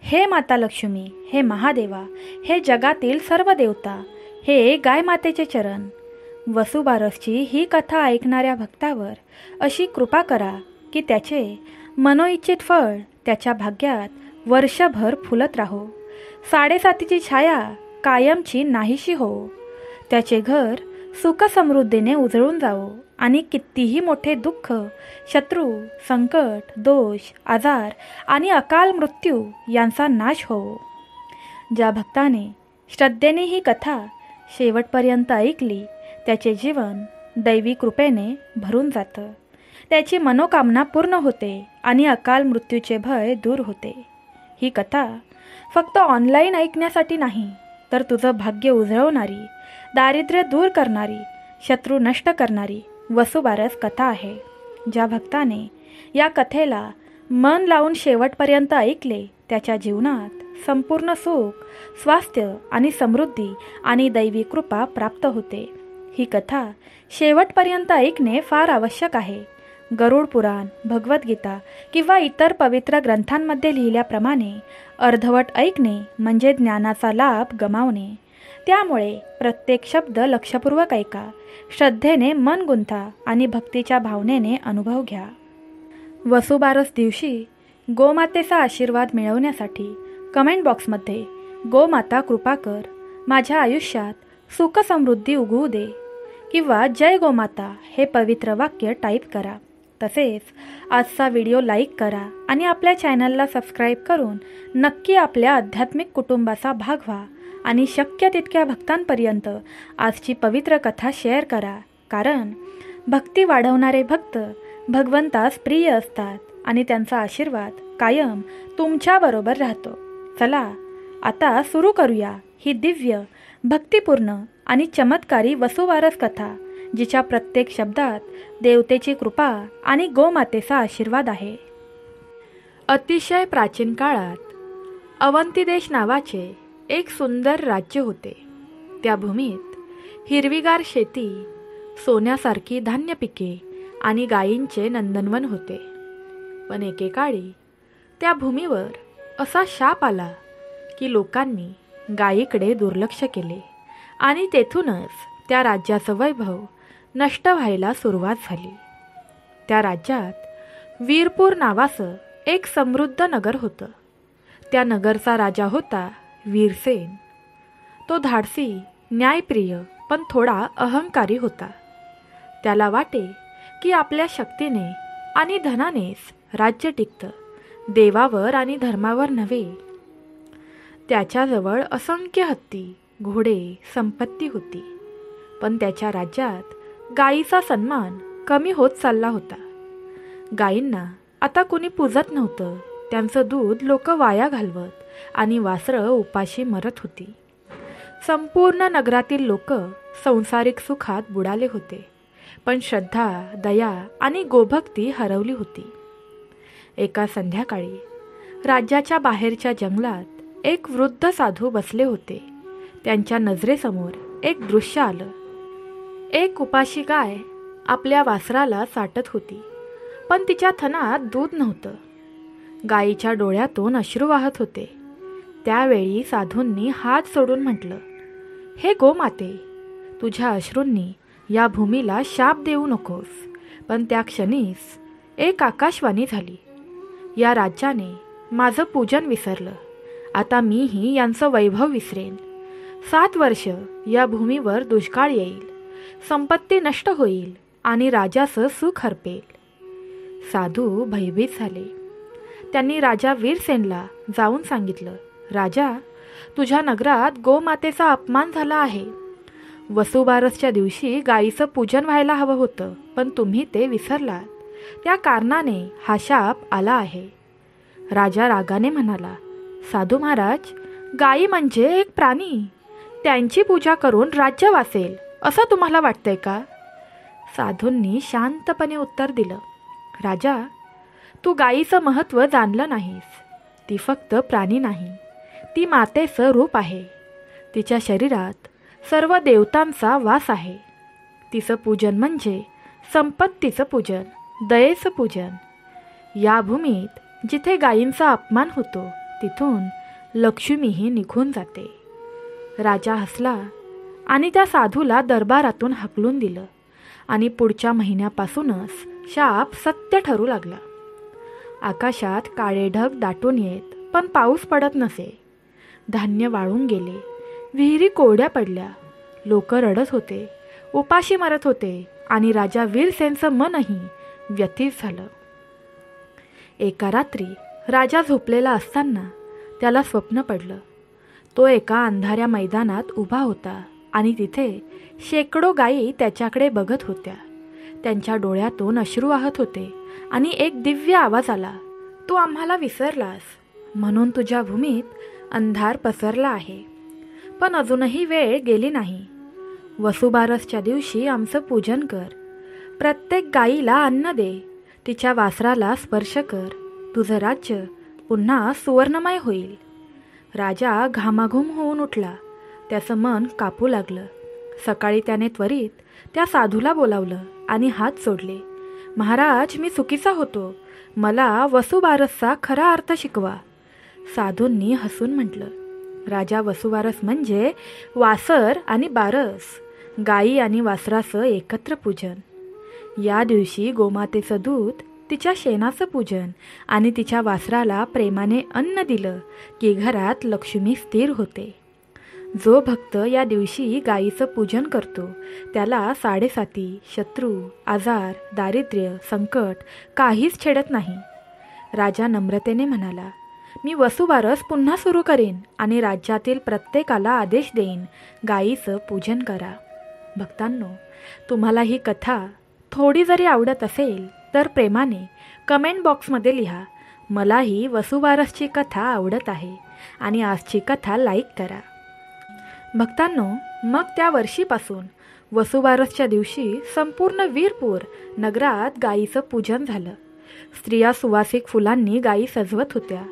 हे माता लक्ष्मी, हे महादेवा, हे जगातील सर्व देवता, हे गाय मातेचे चरण. वसुबारसची ही कथा ऐकणाऱ्या भक्तावर अशी कृपा करा की त्याचे मनोइच्छित फळ त्याच्या भाग्यात वर्षभर फुलत राहो. साडेसातीची छाया कायमची नाहीशी हो. त्याचे घर सुख समृद्धीने उजळून जावो आणि कितीही मोठे दुःख, शत्रू, संकट, दोष, आजार आणि अकाल मृत्यू यांचा नाश हो. ज्या भक्ताने श्रद्धेने ही कथा शेवटपर्यंत ऐकली त्याचे जीवन दैवी कृपेने भरून जातं. त्याची मनोकामना पूर्ण होते आणि अकाल मृत्यूचे भय दूर होते. ही कथा फक्त ऑनलाईन ऐकण्यासाठी नाही, तर तुझं भाग्य उजळवणारी, दारिद्र्य दूर करणारी, शत्रू नष्ट करणारी वसुबारस कथा आहे. ज्या भक्ताने या कथेला मन लावून शेवटपर्यंत ऐकले त्याच्या जीवनात संपूर्ण सुख, स्वास्थ्य आणि समृद्धी आणि दैवी कृपा प्राप्त होते. ही कथा शेवटपर्यंत ऐकणे फार आवश्यक आहे. गरुड पुराण, भगवद्गीता किंवा इतर पवित्र ग्रंथांमध्ये लिहिल्याप्रमाणे अर्धवट ऐकणे म्हणजे ज्ञानाचा लाभ गमावणे. त्यामुळे प्रत्येक शब्द लक्षपूर्वक ऐका, श्रद्धेने मन गुंता आणि भक्तीच्या भावनेने अनुभव घ्या. वसुबारस दिवशी गोमातेचा आशीर्वाद मिळवण्यासाठी कमेंट बॉक्समध्ये गोमाता कृपा कर, माझ्या आयुष्यात सुख समृद्धी उगवू दे किंवा जय गोमाता हे पवित्र वाक्य टाईप करा. तसेच आजचा व्हिडिओ लाईक करा आणि आपल्या चॅनलला सबस्क्राईब करून नक्की आपल्या आध्यात्मिक कुटुंबाचा भाग व्हा आणि शक्य तितक्या भक्तांपर्यंत आजची पवित्र कथा शेअर करा. कारण भक्ती वाढवणारे भक्त भगवंतास प्रिय असतात आणि त्यांचा आशीर्वाद कायम तुमच्याबरोबर राहतो. चला आता सुरू करूया ही दिव्य, भक्तिपूर्ण आणि चमत्कारी वसुबारस कथा, जिच्या प्रत्येक शब्दात देवतेची कृपा आणि गोमातेचा आशीर्वाद आहे. अतिशय प्राचीन काळात अवंती देश नावाचे एक सुंदर राज्य होते. त्या भूमीत हिरवीगार शेती, सोन्यासारखी धान्य पिके आणि गायींचे नंदनवन होते. पण एकेकाळी त्या भूमीवर असा शाप आला की लोकांनी गायीकडे दुर्लक्ष केले आणि तेथूनच त्या राज्याचं वैभव नष्ट व्हायला सुरुवात झाली. त्या राज्यात वीरपूर नावाचं एक समृद्ध नगर होतं. त्या नगरचा राजा होता वीरसेन. तो धाडसी, न्यायप्रिय पण थोडा अहंकारी होता. त्याला वाटे की आपल्या शक्तीने आणि धनानेच राज्य टिकतं, देवावर आणि धर्मावर नव्हे. त्याच्याजवळ असंख्य हत्ती, घोडे, संपत्ती होती. पण त्याच्या राज्यात गायीचा सन्मान कमी होत चालला होता. गायींना आता कोणी पूजत नव्हतं. त्यांचं दूध लोक वाया घालवत आणि वासरं उपाशी मरत होती. संपूर्ण नगरातील लोक संसारिक सुखात बुडाले होते. पण श्रद्धा, दया आणि गोभक्ती हरवली होती. एका संध्याकाळी राज्याच्या बाहेरच्या जंगलात एक वृद्ध साधू बसले होते. त्यांच्या नजरेसमोर एक दृश्य आलं. एक उपाशी गाय आपल्या वासराला चाटत होती, पण तिच्या थनात दूध नव्हतं. गायीच्या डोळ्यातून अश्रू वाहत होते. त्यावेळी साधूंनी हात सोडून म्हटलं, हे गोमाते, तुझ्या अश्रूंनी या भूमीला शाप देऊ नकोस. पण त्या क्षणीच एक आकाशवाणी झाली. या राज्याने माझं पूजन विसरलं. आता मीही यांचं वैभव विसरेन. 7 वर्ष या भूमीवर दुष्काळ येईल, संपत्ती नष्ट होईल आणि राजाचं सुख हरपेल. साधू भयभीत झाले. त्यांनी राजा वीरसेनला जाऊन सांगितलं, राजा, तुझ्या नगरात गोमातेचा अपमान झाला आहे. वसुबारसच्या दिवशी गायीचं पूजन व्हायला हवं होतं, पण तुम्ही ते विसरलात. त्या कारणाने हा शाप आला आहे. राजा रागाने म्हणाला, साधू महाराज, गायी म्हणजे एक प्राणी. त्यांची पूजा करून राज्य वासेल असं तुम्हाला वाटतंय का? साधूंनी शांतपणे उत्तर दिलं, राजा, तू गायीचं महत्त्व जाणलं नाहीस. ती फक्त प्राणी नाही, ती मातेचं रूप आहे. तिच्या शरीरात सर्व देवतांचा वास आहे. तिचं पूजन म्हणजे संपत्तीचं पूजन, दयेचं पूजन. या भूमीत जिथे गायींचा अपमान होतो तिथून लक्ष्मीही निघून जाते. राजा हसला आणि त्या साधूला दरबारातून हाकलून दिलं आणि पुढच्या महिन्यापासूनच शाप सत्य ठरू लागला. आकाशात काळे ढग दाटून येत पण पाऊस पडत नसे. धान्य वाळून गेले, विहिरी कोरड्या पडल्या, लोक रडत होते, उपाशी मरत होते आणि राजा वीरसेनचं मनही व्यथित झालं. एका रात्री राजा झोपलेला असताना त्याला स्वप्न पडलं. तो एका अंधाऱ्या मैदानात उभा होता आणि तिथे शेकडो गायी त्याच्याकडे बघत होत्या. त्यांच्या डोळ्यातून अश्रू वाहत होते आणि एक दिव्य आवाज आला, तू आम्हाला विसरलास म्हणून तुझ्या भूमीत अंधार पसरला आहे. पण अजूनही वेळ गेली नाही. वसुबारसच्या दिवशी आमचं पूजन कर. प्रत्येक गायीला अन्न दे. तिच्या वासराला स्पर्श कर. तुझं राज्य पुन्हा सुवर्णमय होईल. राजा घामाघूम होऊन उठला. त्याचं मन कापू लागलं. सकाळी त्याने त्वरित त्या साधूला बोलावलं आणि हात जोडले. महाराज, मी चुकीचा होतो. मला वसुबारसचा खरा अर्थ शिकवा. साधूंनी हसून म्हटलं, राजा, वसुबारस म्हणजे वासर आणि बारस, गायी आणि वासराचं एकत्र पूजन. या दिवशी गोमातेचं दूध, तिच्या शेणाचं पूजन आणि तिच्या वासराला प्रेमाने अन्न दिलं की घरात लक्ष्मी स्थिर होते. जो भक्त या दिवशी गायीचं पूजन करतो त्याला साडेसाती, शत्रू, आजार, दारिद्र्य, संकट काहीच छेडत नाही. राजा नम्रतेने म्हणाला, मी वसुबारस पुन्हा सुरू करेन आणि राज्यातील प्रत्येकाला आदेश देईन, गायीचं पूजन करा. भक्तांनो, तुम्हाला ही कथा थोडी जरी आवडत असेल तर प्रेमाने कमेंट बॉक्समध्ये लिहा, मलाही वसुबारसची कथा आवडत आहे आणि आजची कथा लाईक करा. भक्तांनो, मग त्या वर्षीपासून वसुबारसच्या दिवशी संपूर्ण वीरपूर नगरात गायीचं पूजन झालं. स्त्रिया सुवासिक फुलांनी गायी सजवत होत्या.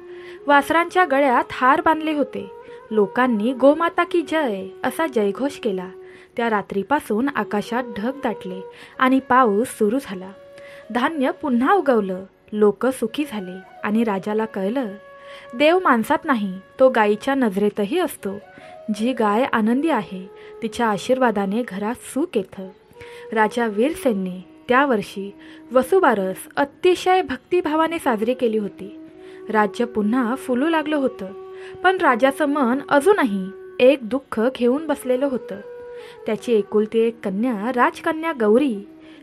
वासरांच्या गळ्यात हार बांधले होते. लोकांनी गोमाता की जय असा जयघोष केला. त्या रात्रीपासून आकाशात ढग दाटले आणि पाऊस सुरू झाला. धान्य पुन्हा उगवलं. लोक सुखी झाले आणि राजाला कळलं, देव माणसात नाही, तो गायीच्या नजरेतही असतो. जी गाय आनंदी आहे तिच्या आशीर्वादाने घरात सुख येतं. राजा वीरसेनने त्या वर्षी वसुबारस अतिशय भक्तिभावाने साजरी केली होती. राज्य पुन्हा फुलू लागलं होतं. पण राजाचं मन अजूनही एक दुःख घेऊन बसलेलं होतं. त्याची एकुलती एक कन्या, राजकन्या गौरी,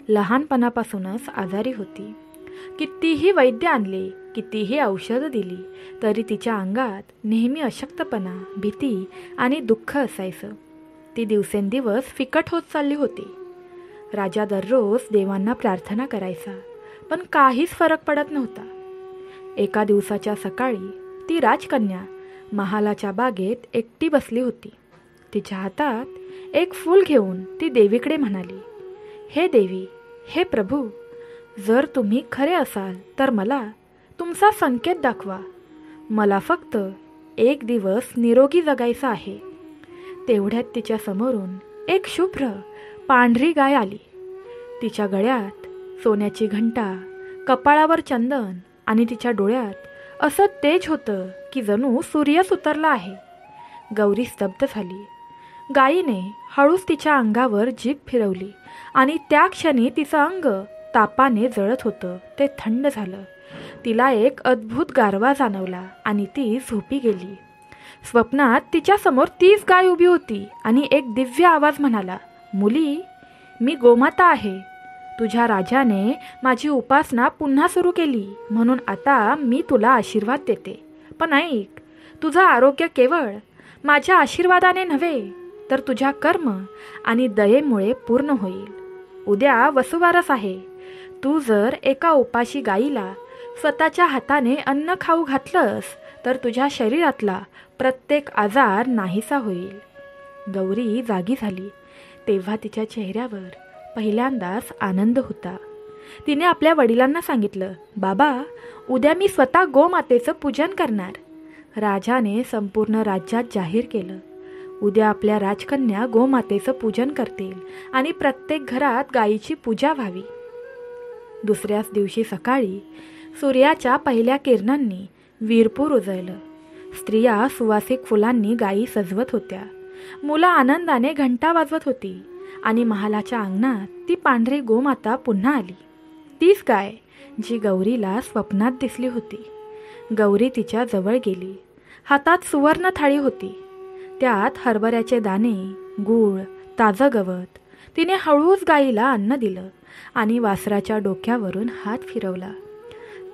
लहानपणापासूनच आजारी होती. कितीही वैद्य आणले, कितीही औषधं दिली तरी तिच्या अंगात नेहमी अशक्तपणा, भीती आणि दुःख असायचं. ती दिवसेंदिवस फिकट होत चालली होती. राजा दररोज देवांना प्रार्थना करायचा, पण काहीच फरक पडत नव्हता. एका दिवसाच्या सकाळी ती राजकन्या महालाच्या बागेत एकटी बसली होती. तिच्या हातात एक फूल घेऊन ती देवीकडे म्हणाली, हे देवी, हे प्रभू, जर तुम्ही खरे असाल तर मला तुमचा संकेत दाखवा. मला फक्त एक दिवस निरोगी जगायचं आहे. तेवढ्यात तिच्या समोरून एक शुभ्र पांढरी गाय आली. तिच्या गळ्यात सोन्याची घंटा, कपाळावर चंदन आणि तिच्या डोळ्यात असं तेज होतं की जणू सूर्यच उतरला आहे. गौरी स्तब्ध झाली. गायीने हळूच तिच्या अंगावर जीभ फिरवली आणि त्या क्षणी तिचं अंग तापाने जळत होतं ते थंड झालं. तिला एक अद्भुत गारवा जाणवला आणि ती झोपी गेली. स्वप्नात तिच्यासमोर तीच गाय उभी होती आणि एक दिव्य आवाज म्हणाला, मुली, मी गोमाता आहे. तुझ्या राजाने माझी उपासना पुन्हा सुरू केली म्हणून आता मी तुला आशीर्वाद देते. पण ऐक, तुझं आरोग्य केवळ माझ्या आशीर्वादाने नव्हे तर तुझ्या कर्म आणि दयेमुळे पूर्ण होईल. उद्या वसुबारस आहे. तू जर एका उपाशी गायीला स्वतःच्या हाताने अन्न खाऊ घातलंस तर तुझ्या शरीरातला प्रत्येक आजार नाहीसा होईल. गौरी जागी झाली तेव्हा तिच्या चेहऱ्यावर पहिल्यांदाच आनंद होता. तिने आपल्या वडिलांना सांगितलं, बाबा, उद्या मी स्वतः गोमातेचं पूजन करणार. राजाने संपूर्ण राज्यात जाहीर केलं, उद्या आपल्या राजकन्या गोमातेचं पूजन करतील आणि प्रत्येक घरात गायीची पूजा व्हावी. दुसऱ्याच दिवशी सकाळी सूर्याच्या पहिल्या किरणांनी वीरपूर उजळलं. स्त्रिया सुवासिक फुलांनी गायी सजवत होत्या. मुलं आनंदाने घंटा वाजवत होती आणि महालाच्या अंगणात ती पांढरी गोमाता पुन्हा आली. तीच गाय जी गौरीला स्वप्नात दिसली होती. गौरी तिच्या जवळ गेली. हातात सुवर्ण थाळी होती. त्यात हरभऱ्याचे दाणे, गूळ, ताजं गवत. तिने हळूच गाईला अन्न दिलं आणि वासराच्या डोक्यावरून हात फिरवला.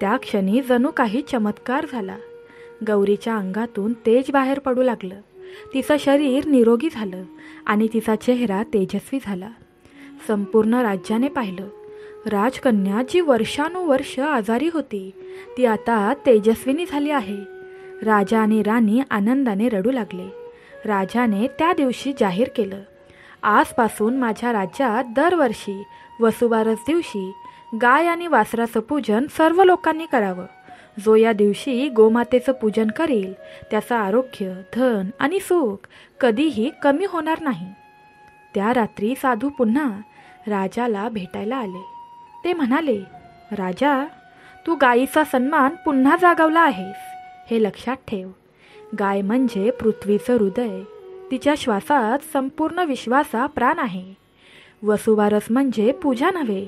त्या क्षणी जणू काही चमत्कार झाला. गौरीच्या अंगातून तेज बाहेर पडू लागलं. तिचं शरीर निरोगी झालं आणि तिचा चेहरा तेजस्वी झाला. संपूर्ण राज्याने पाहिलं. राजकन्या जी वर्षानुवर्ष आजारी होती ती आता तेजस्विनी झाली आहे. राजा आणि राणी आनंदाने रडू लागले. राजाने त्या दिवशी जाहीर केलं, आजपासून माझ्या राज्यात दरवर्षी वसुबारस दिवशी गाय आणि वासराचं पूजन सर्व लोकांनी करावं. जो या दिवशी गोमातेचं पूजन करेल त्याचं आरोग्य, धन आणि सुख कधीही कमी होणार नाही. त्या रात्री साधू पुन्हा राजाला भेटायला आले. ते म्हणाले, राजा, तू गायीचा सन्मान पुन्हा जागवला आहेस. हे लक्षात ठेव. गाय म्हणजे पृथ्वीचं हृदय. तिच्या श्वासात संपूर्ण विश्वाचा प्राण आहे. वसुबारस म्हणजे पूजा नव्हे,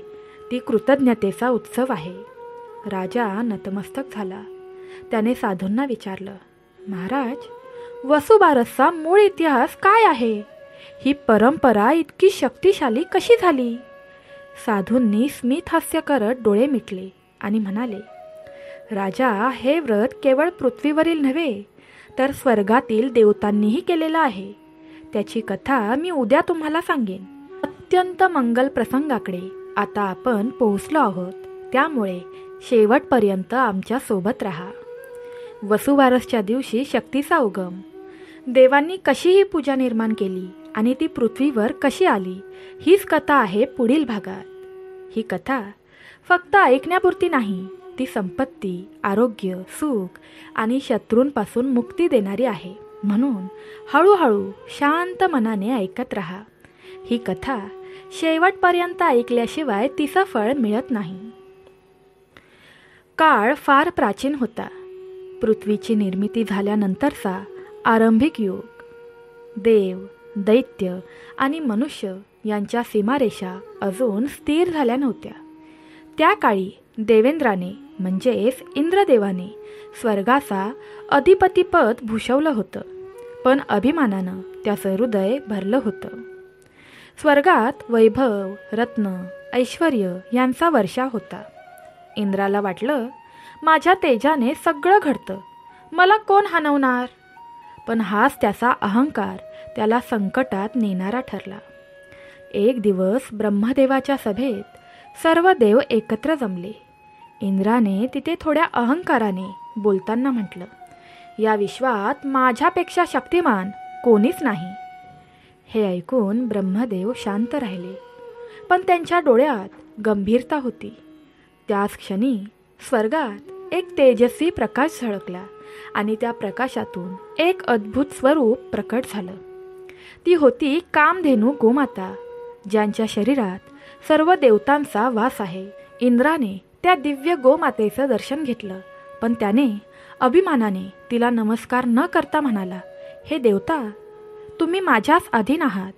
ती कृतज्ञतेचा उत्सव आहे. राजा नतमस्तक झाला. त्याने साधूंना विचारलं, महाराज, वसुबारसचा मूळ इतिहास काय आहे? ही परंपरा इतकी शक्तिशाली कशी झाली? साधूंनी स्मित हास्य करत डोळे मिटले आणि म्हणाले, राजा, हे व्रत केवळ पृथ्वीवरील नव्हे तर स्वर्गातील देवतांनीही केलेलं आहे. त्याची कथा मी उद्या तुम्हाला सांगेन. अत्यंत मंगल प्रसंगाकडे आता आपण पोहोचलो आहोत. त्यामुळे शेवटपर्यंत आमच्या सोबत राहा. वसुबारसच्या दिवशी शक्तीचा उगम. देवांनी कशी ही पूजा निर्माण केली आणि ती पृथ्वीवर कशी आली, हीच कथा आहे पुढील भागात. ही कथा फक्त ऐकण्यापुरती नाही, ती संपत्ती, आरोग्य, सुख आणि शत्रूंपासून मुक्ती देणारी आहे. म्हणून हळूहळू शांत मनाने ऐकत राहा. ही कथा शेवटपर्यंत ऐकल्याशिवाय तिचं फळ मिळत नाही. काळ फार प्राचीन होता. पृथ्वीची निर्मिती झाल्यानंतरचा आरंभिक युग. देव, दैत्य आणि मनुष्य यांच्या सीमारेषा अजून स्थिर झाल्या नव्हत्या. त्या काळी देवेंद्राने म्हणजेच इंद्रदेवाने स्वर्गाचा अधिपतीपद भूषवलं होतं. पण अभिमानानं त्याचं हृदय भरलं होतं. स्वर्गात वैभव, रत्न, ऐश्वर यांचा वर्षाव होता. इंद्राला वाटलं, माझ्या तेजाने सगळं घडतं, मला कोण हनवणार? पण हाच त्याचा अहंकार त्याला संकटात नेणारा ठरला. एक दिवस ब्रह्मदेवाच्या सभेत सर्व देव एकत्र जमले. इंद्राने तिथे थोड्या अहंकाराने बोलताना म्हटलं, या विश्वात माझ्यापेक्षा शक्तिमान कोणीच नाही. हे ऐकून ब्रह्मदेव शांत राहिले, पण त्यांच्या डोळ्यात गंभीरता होती. त्याच क्षणी स्वर्गात एक तेजस्वी प्रकाश झळकला आणि त्या प्रकाशातून एक अद्भुत स्वरूप प्रकट झालं. ती होती कामधेनू गोमाता, ज्यांच्या शरीरात सर्व देवतांचा वास आहे. इंद्राने त्या दिव्य गोमातेचं दर्शन घेतलं, पण त्याने अभिमानाने तिला नमस्कार न करता म्हणाला, हे देवता, तुम्ही माझ्याच अधीन आहात,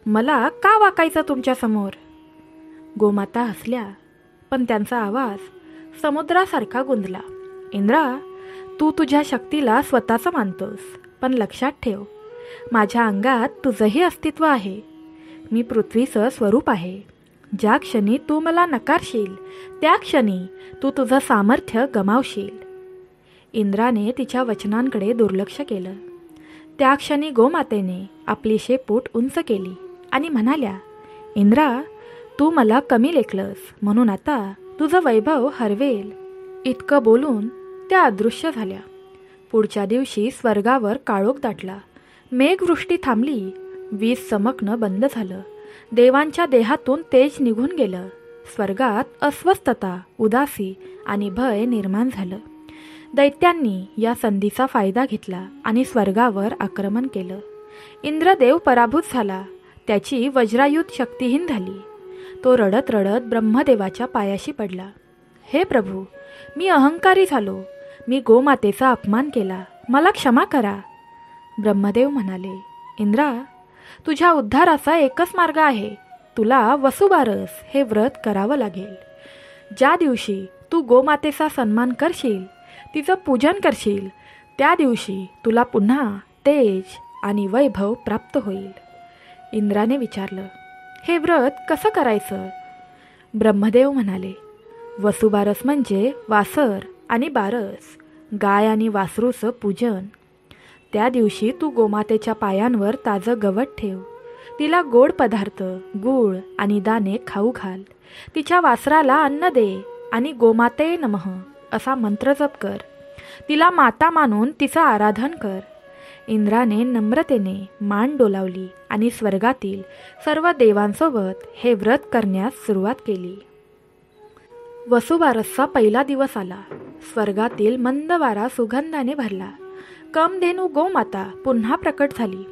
मला का वाकायचं तुमच्यासमोर? गोमाता हसल्या, पण त्यांचा आवाज समुद्रासारखा गुंजला. इंद्रा, तू तुझ्या शक्तीला स्वतःचं मानतोस, पण लक्षात ठेव, माझ्या अंगात तुझंही अस्तित्व आहे. मी पृथ्वीचं स्वरूप आहे. ज्या क्षणी तू मला नकारशील त्या क्षणी तू तुझं सामर्थ्य गमावशील. इंद्राने तिच्या वचनांकडे दुर्लक्ष केलं. त्या क्षणी गोमातेने आपली शेपूट उंच केली आणि म्हणाल्या, इंद्रा, तू मला कमी लेखलंस म्हणून आता तुझं वैभव हरवेल. इतकं बोलून त्या अदृश्य झाल्या. पुढच्या दिवशी स्वर्गावर काळोख दाटला. मेघवृष्टी थांबली. वीज चमकणं बंद झालं. देवांच्या देहातून तेज निघून गेलं. स्वर्गात अस्वस्थता, उदासी आणि भय निर्माण झालं. दैत्यांनी या संधीचा फायदा घेतला आणि स्वर्गावर आक्रमण केलं. इंद्रदेव पराभूत झाला. त्याची वज्रायुध शक्तिहीन झाली. तो रडत रडत ब्रह्मदेवाच्या पायाशी पडला. हे प्रभू, मी अहंकारी झालो. मी गोमातेचा अपमान केला मला क्षमा करा. ब्रह्मदेव म्हणाले, इंद्रा, तुझ्या उद्धाराचा एकच मार्ग आहे. तुला वसुबारस हे व्रत करावं लागेल. ज्या दिवशी तू गोमातेचा सन्मान करशील, तिचं पूजन करशील, त्या दिवशी तुला पुन्हा तेज आणि वैभव प्राप्त होईल. इंद्राने विचारलं, हे व्रत कसं करायचं? ब्रह्मदेव म्हणाले, वसुबारस म्हणजे वासर आणि बारस, गाय आणि वासरूचं पूजन. त्या दिवशी तू गोमातेच्या पायांवर ताजं गवत ठेव. तिला गोड पदार्थ, गूळ आणि दाणे खाऊ घाल. तिच्या वासराला अन्न दे आणि गोमाते नमः असा मंत्र जप कर. तिला माता मानून तिचं आराधन कर. इंद्राने नम्रतेने मान डोलावली आणि स्वर्गातील सर्व देवांसोबत हे व्रत करण्यास सुरुवात केली. वसुबारसचा पहिला दिवस आला. स्वर्गातील मंद वारा सुगंधाने भरला. कामधेनू गोमाता पुन्हा प्रकट झाली.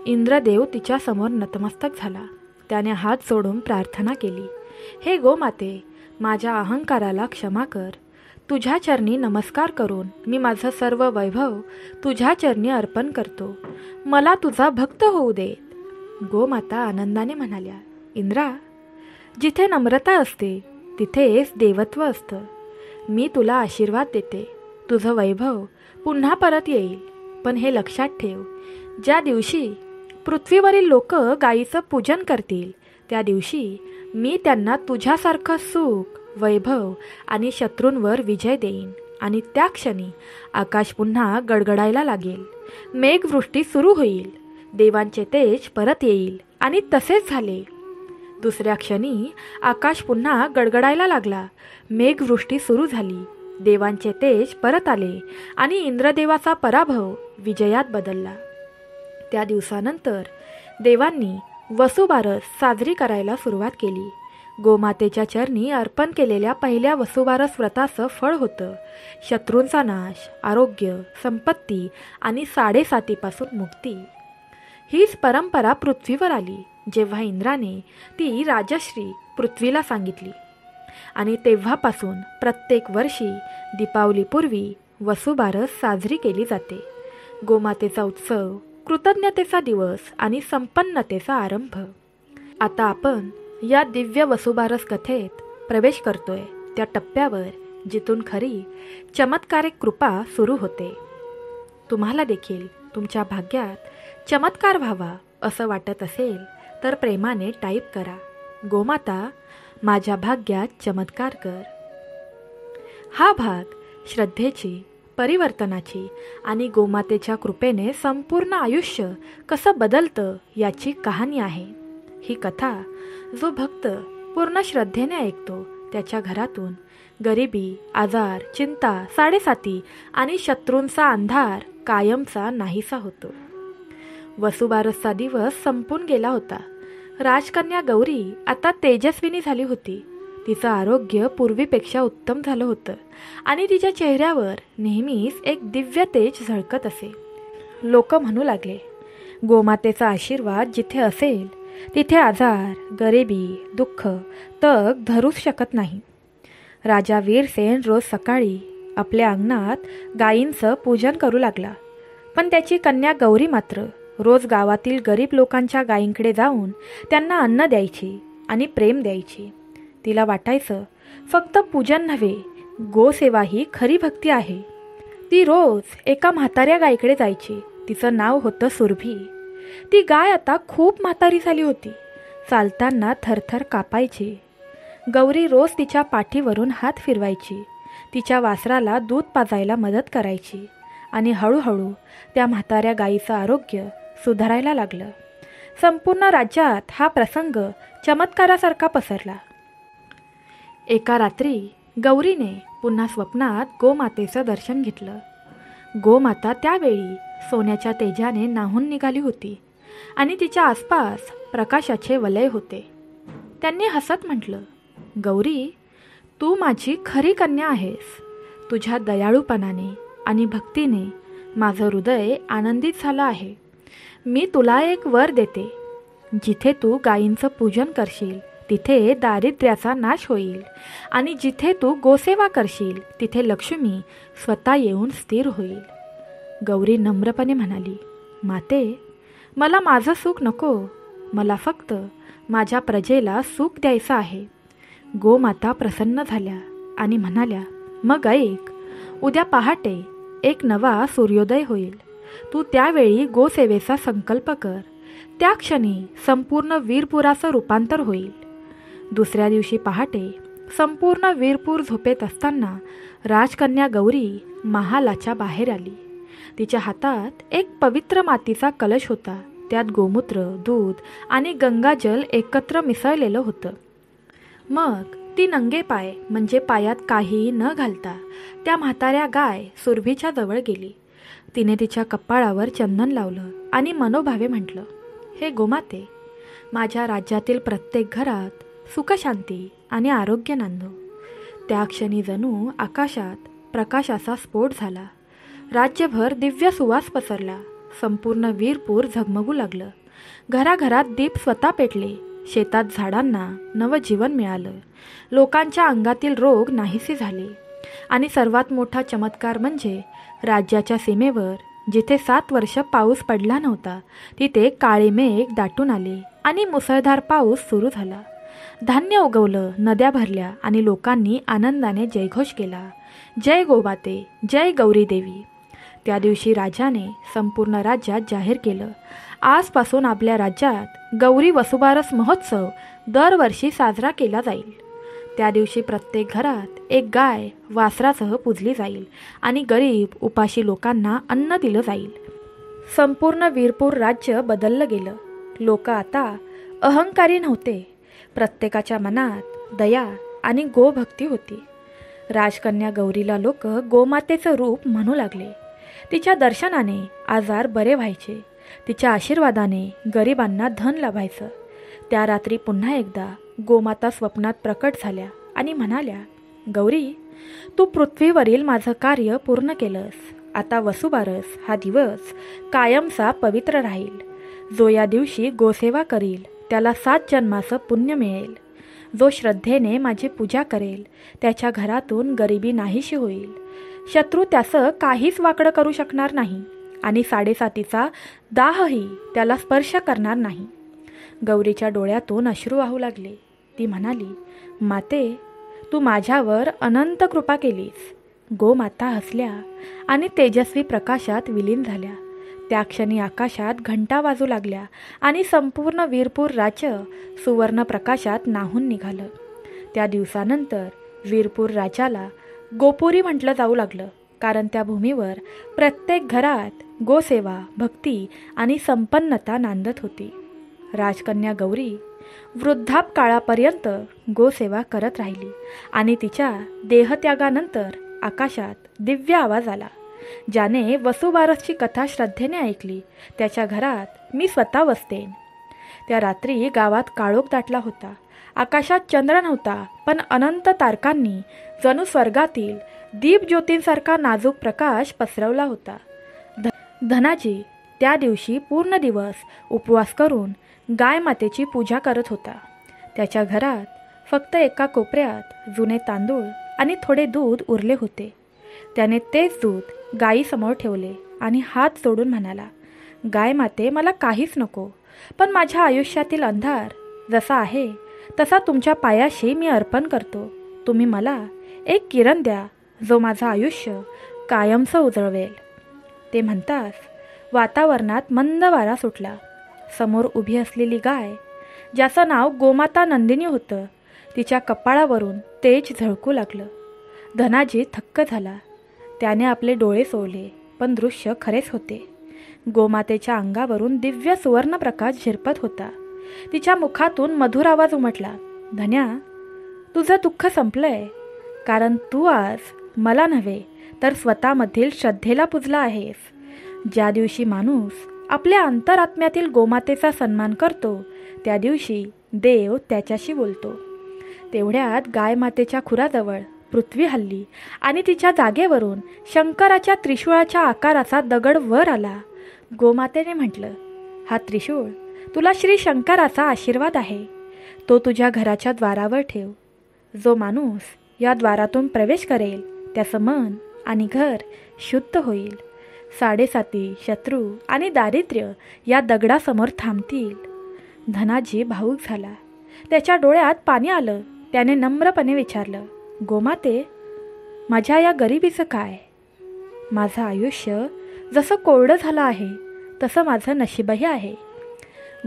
इंद्रदेव तिच्या समोर नतमस्तक झाला. त्याने हात जोडून प्रार्थना केली, हे गोमाते, माझ्या अहंकाराला क्षमा कर. तुझ्या चरणी नमस्कार करून मी माझं सर्व वैभव तुझ्या चरणी अर्पण करतो. मला तुझा भक्त होऊ दे. गोमाता आनंदाने म्हणाल्या, इंद्रा, जिथे नम्रता असते तिथेच देवत्व असतं. मी तुला आशीर्वाद देते. तुझं वैभव पुन्हा परत येईल. पण हे लक्षात ठेव, ज्या दिवशी पृथ्वीवरील लोक गायीचं पूजन करतील, त्या दिवशी मी त्यांना तुझ्यासारखं सुख, वैभव आणि शत्रूंवर विजय देईन. आणि त्या क्षणी आकाश पुन्हा गडगडायला लागेल. मेघवृष्टी सुरू होईल. देवांचे तेज परत येईल. आणि तसेच झाले. दुसऱ्या क्षणी आकाश पुन्हा गडगडायला लागला. मेघवृष्टी सुरू झाली. देवांचे तेज परत आले आणि इंद्रदेवाचा पराभव विजयात बदलला. त्या दिवसानंतर देवांनी वसुबारस साजरी करायला सुरुवात केली. गोमातेच्या चरणी अर्पण केलेल्या पहिल्या वसुबारस व्रताचं फळ होतं शत्रूंचा नाश, आरोग्य, संपत्ती आणि साडेसातीपासून मुक्ती. हीच परंपरा पृथ्वीवर आली जेव्हा इंद्राने ती राजश्री पृथ्वीला सांगितली. आणि तेव्हापासून प्रत्येक वर्षी दीपावलीपूर्वी वसुबारस साजरी केली जाते. गोमातेचा उत्सव, कृतज्ञतेचा दिवस आणि संपन्नतेचा आरंभ. आता आपण या दिव्य वसुबारस कथेत प्रवेश करतोय त्या टप्प्यावर जिथून खरी चमत्कारिक कृपा सुरू होते. तुम्हाला देखील तुमच्या भाग्यात चमत्कार व्हावा असं वाटत असेल तर प्रेमाने टाईप करा, गोमाता, माझ्या भाग्यात चमत्कार कर. हा भाग श्रद्धेची, परिवर्तनाची आणि गोमातेच्या कृपेने संपूर्ण आयुष्य कसं बदलतं याची कहाणी आहे. ही कथा जो भक्त पूर्ण श्रद्धेने ऐकतो त्याच्या घरातून गरिबी, आजार, चिंता, साडेसाती आणि शत्रूंचा अंधार कायमचा नाहीसा होतो. वसुबारसचा दिवस संपून गेला होता. राजकन्या गौरी आता तेजस्विनी झाली होती. तिचं आरोग्य पूर्वीपेक्षा उत्तम झालं होतं आणि तिच्या चेहऱ्यावर नेहमीच एक दिव्य तेज झळकत असे. लोक म्हणू लागले, गोमातेचा आशीर्वाद जिथे असेल तिथे आजार, गरिबी, दुःख तग धरूच शकत नाही. राजा वीरसेन रोज सकाळी आपल्या अंगणात गायींचं पूजन करू लागला. पण त्याची कन्या गौरी मात्र रोज गावातील गरीब लोकांच्या गायींकडे जाऊन त्यांना अन्न द्यायची आणि प्रेम द्यायची. तिला वाटायचं फक्त पूजन नव्हे, गोसेवा ही खरी भक्ती आहे. ती रोज एका म्हाताऱ्या गायीकडे जायची. तिचं नाव होतं सुरभी. ती गाय आता खूप म्हातारी झाली होती. चालताना थरथर कापायची. गौरी रोज तिच्या पाठीवरून हात फिरवायची. तिच्या वासराला दूध पाजायला मदत करायची. आणि हळूहळू त्या म्हाताऱ्या गायीचं आरोग्य सुधारायला लागलं. संपूर्ण राज्यात हा प्रसंग चमत्कारासारखा पसरला. एका रात्री गौरीने पुन्हा स्वप्नात गोमातेचं दर्शन घेतलं. गोमाता त्यावेळी सोन्याच्या तेजाने न्हाऊन निघाली होती आणि तिच्या आसपास प्रकाशाचे वलय होते. त्यांनी हसत म्हटलं, गौरी, तू माझी खरी कन्या आहेस. तुझ्या दयाळूपणाने आणि भक्तीने माझं हृदय आनंदित झालं आहे. मी तुला एक वर देते. जिथे तू गायींचं पूजन करशील तिथे दारिद्र्याचा नाश होईल आणि जिथे तू गोसेवा करशील तिथे लक्ष्मी स्वतः येऊन स्थिर होईल. गौरी नम्रपणे म्हणाली, माते, मला माझं सुख नको, मला फक्त माझ्या प्रजेला सुख द्यायचं आहे. गोमाता प्रसन्न झाल्या आणि म्हणाल्या, मग ऐक, उद्या पहाटे एक नवा सूर्योदय होईल. तू त्यावेळी गोसेवेचा संकल्प कर. त्या क्षणी संपूर्ण वीरपुराचं रूपांतर होईल. दुसऱ्या दिवशी पहाटे संपूर्ण वीरपूर झोपेत असताना राजकन्या गौरी महालाच्या बाहेर आली. तिच्या हातात एक पवित्र मातीचा कलश होता. त्यात गोमूत्र, दूध आणि गंगाजल एकत्र मिसळलेलं होतं. मग ती नंगे पाय, म्हणजे पायात काहीही न घालता, त्या म्हाताऱ्या गाय सुरभीच्या जवळ गेली. तिने तिच्या कपाळावर चंदन लावलं आणि मनोभावे म्हटलं, हे गोमाते, माझ्या राज्यातील प्रत्येक घरात सुखशांती आणि आरोग्य नांदो. त्या क्षणी जणू आकाशात प्रकाशाचा स्फोट झाला. राज्यभर दिव्य सुवास पसरला. संपूर्ण वीरपूर झगमगू लागलं. घराघरात दीप स्वतः पेटले. शेतात झाडांना नवजीवन मिळालं. लोकांच्या अंगातील रोग नाहीसे झाले. आणि सर्वात मोठा चमत्कार म्हणजे राज्याच्या सीमेवर जिथे 7 वर्ष पाऊस पडला नव्हता, तिथे काळे मेघ दाटून आले आणि मुसळधार पाऊस सुरू झाला. धान्य उगवलं, नद्या भरल्या आणि लोकांनी आनंदाने जयघोष केला. जय गोमाते, जय गौरी देवी. त्या दिवशी राजाने संपूर्ण राज्यात जाहीर केलं, आजपासून आपल्या राज्यात गौरी वसुबारस महोत्सव दरवर्षी साजरा केला जाईल. त्या दिवशी प्रत्येक घरात एक गाय वासरासह पूजली जाईल आणि गरीब उपाशी लोकांना अन्न दिलं जाईल. संपूर्ण वीरपूर राज्य बदललं गेलं. लोक आता अहंकारी नव्हते. प्रत्येकाच्या मनात दया आणि गोभक्ती होती. राजकन्या गौरीला लोक गोमातेचं रूप म्हणू लागले. तिच्या दर्शनाने आजार बरे व्हायचे. तिच्या आशीर्वादाने गरिबांना धन लाभायचं. त्या रात्री पुन्हा एकदा गोमाता स्वप्नात प्रकट झाल्या आणि म्हणाल्या, गौरी, तू पृथ्वीवरील माझं कार्य पूर्ण केलंस. आता वसुबारस हा दिवस कायमचा पवित्र राहील. जो या दिवशी गोसेवा करील त्याला 7 जन्माचं पुण्य मिळेल. जो श्रद्धेने माझी पूजा करेल त्याच्या घरातून गरिबी नाहीशी होईल. शत्रू त्याचं काहीच वाकडं करू शकणार नाही आणि 7.5चा दाहही त्याला स्पर्श करणार नाही. गौरीच्या डोळ्यातून अश्रू वाहू लागले. ती म्हणाली, माते, तू माझ्यावर अनंत कृपा केलीस. गोमाता हसल्या आणि तेजस्वी प्रकाशात विलीन झाल्या. त्या क्षणी आकाशात घंटा वाजू लागल्या आणि संपूर्ण वीरपूर राज्य सुवर्ण प्रकाशात न्हाऊन निघालं. त्या दिवसानंतर वीरपूर राज्याला गोपुरी म्हटलं जाऊ लागलं, कारण त्या भूमीवर प्रत्येक घरात गोसेवा, भक्ती आणि संपन्नता नांदत होती. राजकन्या गौरी वृद्धापकाळापर्यंत गोसेवा करत राहिली आणि तिच्या देहत्यागानंतर आकाशात दिव्य आवाज आला. ज्याने वसुबारसची कथा श्रद्धेने ऐकली त्याच्या घरात मी स्वतः वसतेन. त्या रात्री गावात काळोख दाटला होता. आकाशात चंद्र नव्हता, पण अनंत तारकांनी जणू स्वर्गातील दीपज्योतींसारखा नाजूक प्रकाश पसरवला होता. धनाजी त्या दिवशी पूर्ण दिवस उपवास करून गाय मातेची पूजा करत होता. त्याच्या घरात फक्त एका कोपऱ्यात जुने तांदूळ आणि थोडे दूध उरले होते. त्याने तेच दूध गायीसमोर ठेवले आणि हात जोडून म्हणाला, गाय माते, मला काहीच नको, पण माझ्या आयुष्यातील अंधार जसा आहे तसा तुमच्या पायाशी मी अर्पण करतो. तुम्ही मला एक किरण द्या जो माझं आयुष्य कायमचं उजळवेल. ते म्हणताच वातावरणात मंद वारा सुटला. समोर उभी असलेली गाय, ज्याचं नाव गोमाता नंदिनी होतं, तिच्या कपाळावरून तेज झळकू लागलं. धनाजी थक्क झाला. त्याने आपले डोळे सोडले, पण दृश्य खरेच होते. गोमातेच्या अंगावरून दिव्य सुवर्ण प्रकाश झिरपत होता. तिच्या मुखातून मधुर आवाज उमटला, धन्या, तुझं दुःख संपलंय, कारण तू आज मला नव्हे तर स्वतःमधील श्रद्धेला पूजला आहेस. ज्या दिवशी माणूस आपल्या अंतरात्म्यातील गोमातेचा सन्मान करतो त्या दिवशी देव त्याच्याशी बोलतो. तेवढ्यात गाय मातेच्या खुराजवळ पृथ्वी हलली आणि तिच्या जागेवरून शंकराच्या त्रिशूळाच्या आकाराचा दगड वर आला. गोमातेने म्हटलं, हा त्रिशूळ तुला श्री शंकराचा आशीर्वाद आहे. तो तुझ्या घराच्या द्वारावर ठेव. जो माणूस या द्वारातून प्रवेश करेल त्याचं मन आणि घर शुद्ध होईल. साडेसाती, शत्रू आणि दारिद्र्य या दगडासमोर थांबतील. धनाजी भावूक झाला. त्याच्या डोळ्यात पाणी आलं. त्याने नम्रपणे विचारलं, गोमाते, माझ्या या गरिबीचं काय? माझं आयुष्य जसं कोरडं झालं आहे तसं माझं नशीबही आहे.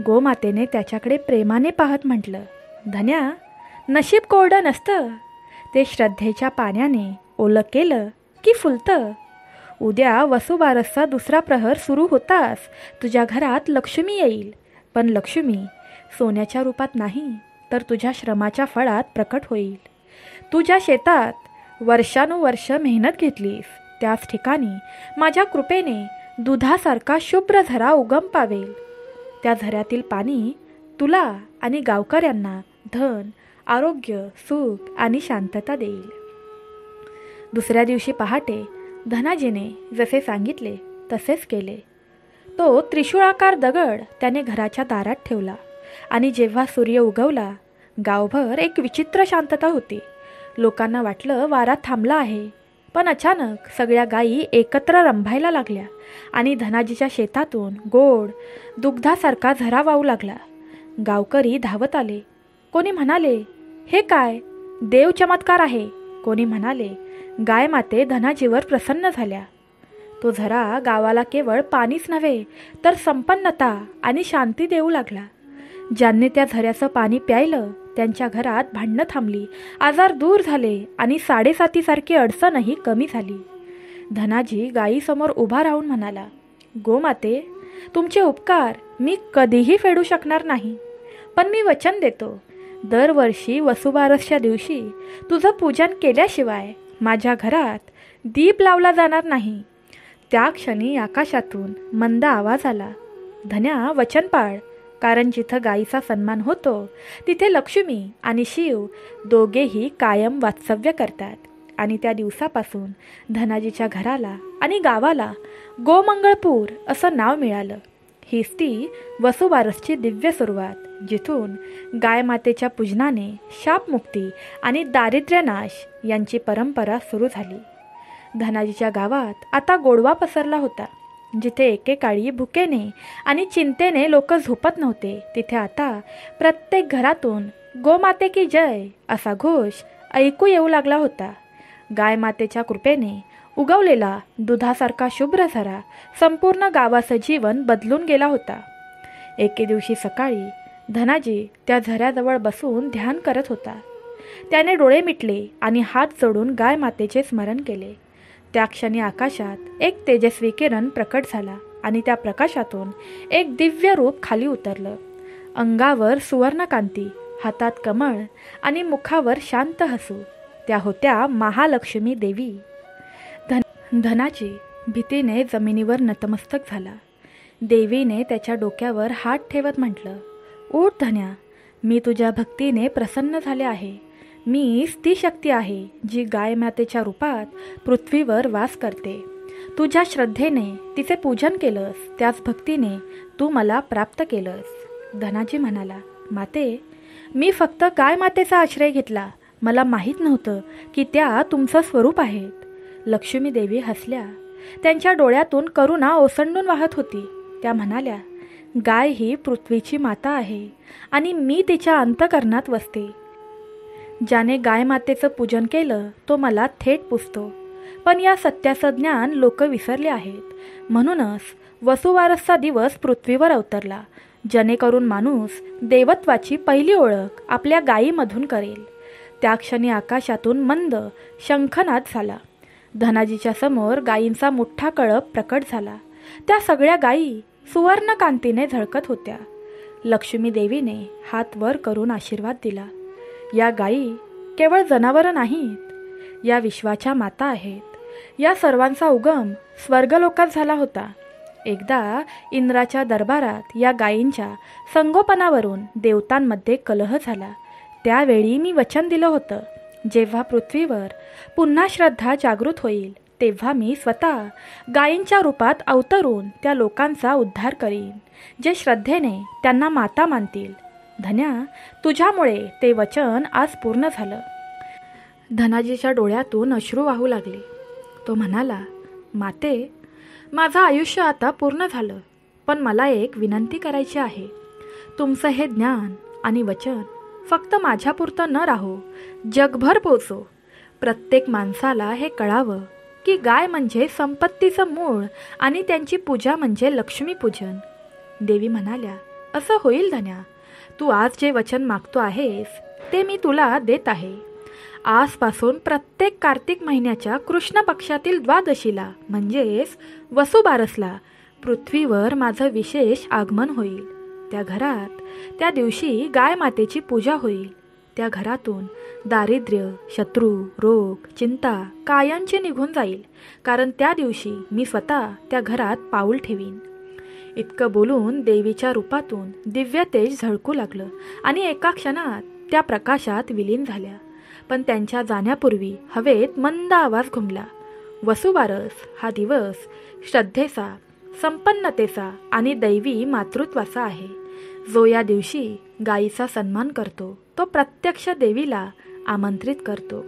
गोमातेने त्याच्याकडे प्रेमाने पाहत म्हटलं, धन्या, नशीब कोरडं नसतं. ते श्रद्धेच्या पाण्याने ओलं केलं की फुलतं. उद्या वसुबारसचा दुसरा प्रहर सुरू होताच तुझ्या घरात लक्ष्मी येईल. पण लक्ष्मी सोन्याच्या रूपात नाही, तर तुझ्या श्रमाच्या फळात प्रकट होईल. तू ज्या शेतात वर्षानुवर्ष मेहनत घेतलीस त्याच ठिकाणी माझ्या कृपेने दुधासारखा शुभ्र झरा उगम पावेल. त्या झऱ्यातील पाणी तुला आणि गावकऱ्यांना धन, आरोग्य, सुख आणि शांतता देईल. दुसऱ्या दिवशी पहाटे धनाजीने जसे सांगितले तसेच केले. तो त्रिशूळाकार दगड त्याने घराच्या दारात ठेवला आणि जेव्हा सूर्य उगवला गावभर एक विचित्र शांतता होती. लोकांना वाटलं वारा थांबला आहे. पण अचानक सगळ्या गायी एकत्र रंभायला लागल्या आणि धनाजीच्या शेतातून गोड दुग्धासारखा झरा वाहू लागला. गावकरी धावत आले. कोणी म्हणाले, हे काय, देव चमत्कार आहे. कोणी म्हणाले, गाय माते धनाजीवर प्रसन्न झाल्या. तो झरा गावाला केवळ पाणीच नव्हे तर संपन्नता आणि शांती देऊ लागला. ज्यांनी त्या झऱ्याचं पाणी प्यायलं त्यांच्या घरात भांडणं थांबली, आजार दूर झाले आणि साडेसातीसारखी अडचणही कमी झाली. धनाजी गायीसमोर उभा राहून म्हणाला, गोमाते, तुमचे उपकार मी कधीही फेडू शकणार नाही. पण मी वचन देतो, दरवर्षी वसुबारसच्या दिवशी तुझं पूजन केल्याशिवाय माझ्या घरात दीप लावला जाणार नाही. त्या क्षणी आकाशातून मंद आवाज आला, धन्या, वचन पाळ. कारण जिथं गायीचा सन्मान होतो तिथे लक्ष्मी आणि शिव दोघेही कायम वास्तव्य करतात. आणि त्या दिवसापासून धनाजीच्या घराला आणि गावाला गोमंगळपूर असं नाव मिळालं. हीच ती वसुबारसची दिव्य सुरुवात, जिथून गायमातेच्या पूजनाने शापमुक्ती आणि दारिद्र्यनाश यांची परंपरा सुरू झाली. धनाजीच्या गावात आता गोडवा पसरला होता. जिथे एकेकाळी भुकेने आणि चिंतेने लोक झोपत नव्हते तिथे आता प्रत्येक घरातून गोमाते की जय असा घोष ऐकू येऊ लागला होता. गायमातेच्या कृपेने उगवलेला दुधासारखा शुभ्र झरा संपूर्ण गावाचं जीवन बदलून गेला होता. एके दिवशी सकाळी धनाजी त्या झऱ्याजवळ बसून ध्यान करत होता. त्याने डोळे मिटले आणि हात जोडून गायमातेचे स्मरण केले. त्या क्षणी आकाशात एक तेजस्वी किरण प्रकट झाला आणि त्या प्रकाशातून एक दिव्य रूप खाली उतरलं. अंगावर सुवर्णकांती, हातात कमळ आणि मुखावर शांत हसू. त्या होत्या महालक्ष्मी देवी. धनाजी भीतीने जमिनीवर नतमस्तक झाला. देवीने त्याच्या डोक्यावर हात ठेवत म्हटलं, उठ धन्या, मी तुझ्या भक्तीने प्रसन्न झाले आहे. मीच ती शक्ती आहे जी गायमातेच्या रूपात पृथ्वीवर वास करते. तुझ्या श्रद्धेने तिचे पूजन केलंस, त्याच भक्तीने तू मला प्राप्त केलंस. धनाजी म्हणाला, माते, मी फक्त गायमातेचा आश्रय घेतला. मला माहीत नव्हतं की त्या तुमचं स्वरूप आहेत. लक्ष्मी देवी हसल्या. त्यांच्या डोळ्यातून करुणा ओसंडून वाहत होती. त्या म्हणाल्या, गाय ही पृथ्वीची माता आहे आणि मी तिच्या अंतःकरणात वसते. ज्याने गायमातेचं पूजन केलं तो मला थेट पुजतो. पण या सत्याचं ज्ञान लोक विसरले आहेत. म्हणूनच वसुबारसचा दिवस पृथ्वीवर अवतरला, जेणेकरून माणूस देवत्वाची पहिली ओळख आपल्या गायीमधून करेल. त्या क्षणी आकाशातून मंद शंखनाद झाला. धनाजीच्या समोर गायींचा मोठा कळप प्रकट झाला. त्या सगळ्या गायी सुवर्णकांतीने झळकत होत्या. लक्ष्मी देवीने हात वर करून आशीर्वाद दिला. या गायी केवळ जनावरं नाहीत, या विश्वाच्या माता आहेत. या सर्वांचा उगम स्वर्गलोकात झाला होता. एकदा इंद्राच्या दरबारात या गायींच्या संगोपनावरून देवतांमध्ये कलह झाला. त्यावेळी मी वचन दिलं होतं, जेव्हा पृथ्वीवर पुन्हा श्रद्धा जागृत होईल तेव्हा मी स्वतः गायींच्या रूपात अवतरून त्या लोकांचा उद्धार करीन, जे श्रद्धेने त्यांना माता मानतील. धन्या, तुझ्यामुळे ते वचन आज पूर्ण झालं. धनाजीच्या डोळ्यातून अश्रू वाहू लागले. तो म्हणाला, माते, माझं आयुष्य आता पूर्ण झालं, पण मला एक विनंती करायची आहे. तुमचं हे ज्ञान आणि वचन फक्त माझ्यापुरतं न राहो, जगभर पोचो. प्रत्येक माणसाला हे कळावं की गाय म्हणजे संपत्तीचं मूळ आणि त्यांची पूजा म्हणजे लक्ष्मीपूजन. देवी म्हणाल्या, असं होईल धन्या. तू आज जे वचन मागतो आहेस ते मी तुला देत आहे. आजपासून प्रत्येक कार्तिक महिन्याच्या कृष्ण पक्षातील द्वादशीला म्हणजेच वसुबारसला पृथ्वीवर माझं विशेष आगमन होईल. त्या घरात त्या दिवशी गाय मातेची पूजा होईल. त्या घरातून दारिद्र्य, शत्रू, रोग, चिंता कायमची निघून जाईल, कारण त्या दिवशी मी स्वतः त्या घरात पाऊल ठेवीन. इतकं बोलून देवीच्या रूपातून दिव्य तेज झळकू लागलं आणि एका क्षणात त्या प्रकाशात विलीन झाल्या. पण त्यांच्या जाण्यापूर्वी हवेत मंद आवाज घुमला. वसुबारस हा दिवस श्रद्धेचा, संपन्नतेचा आणि दैवी मातृत्वाचा आहे. जो या दिवशी गायीचा सन्मान करतो तो प्रत्यक्ष देवीला आमंत्रित करतो.